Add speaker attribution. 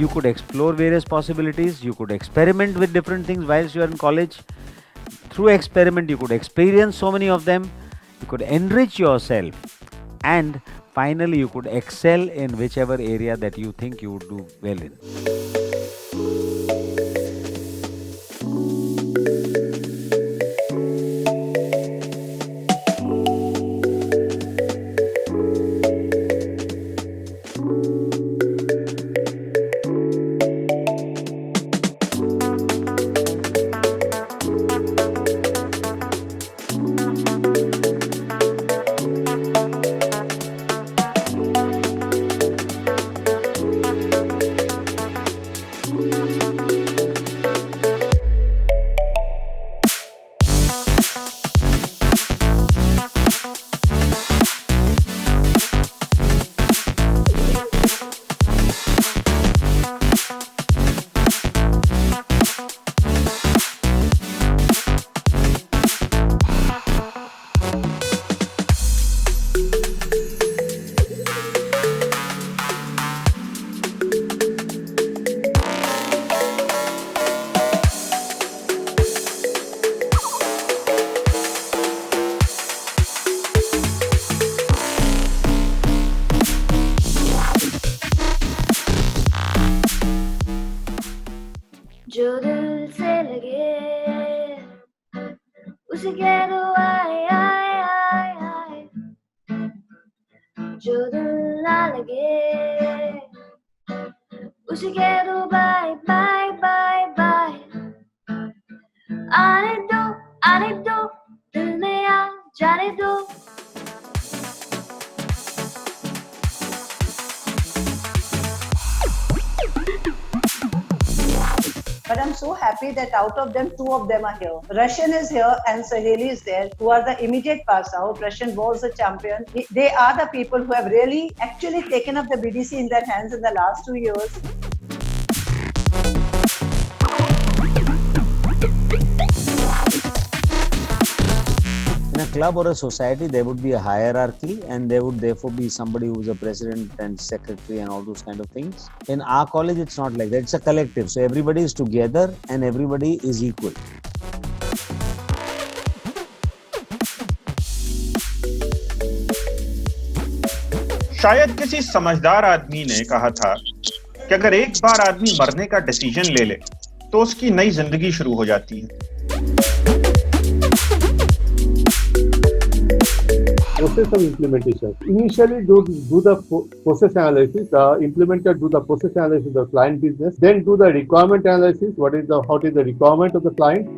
Speaker 1: You could explore various possibilities. You could experiment with different things whilst you are in college. Through experiment, you could experience so many of them. You could enrich yourself, and finally, you could excel in whichever area that you think you would do well in.
Speaker 2: जो दिल से लगे उसे कह दो आए आए आए आए, जो दिल ना लगे उसे कह दो बाय बाय बाय बाय, आने दो दिल में आ जाने दो.
Speaker 3: But I'm so happy that out of them, 2 of them are here. Russian is here and Saheli is there, who are the immediate pass out. Russian was the champion. They are the people who have really actually taken up the BDC in their hands in the last 2 years.
Speaker 1: In a club or a society, there would be a hierarchy, and there would therefore be somebody who is a president and secretary and all those kind of things. In our college, it's not like that. It's a collective. So everybody is together and everybody is equal.
Speaker 4: शायद किसी समझदार आदमी ने कहा था कि अगर एक बार आदमी मरने का डिसीजन ले ले तो उसकी नई जिंदगी शुरू हो जाती है.
Speaker 5: Process of implementation. Initially, do the process analysis. The implementer do the process analysis of the client business. Then do the requirement analysis. What is the requirement of the client?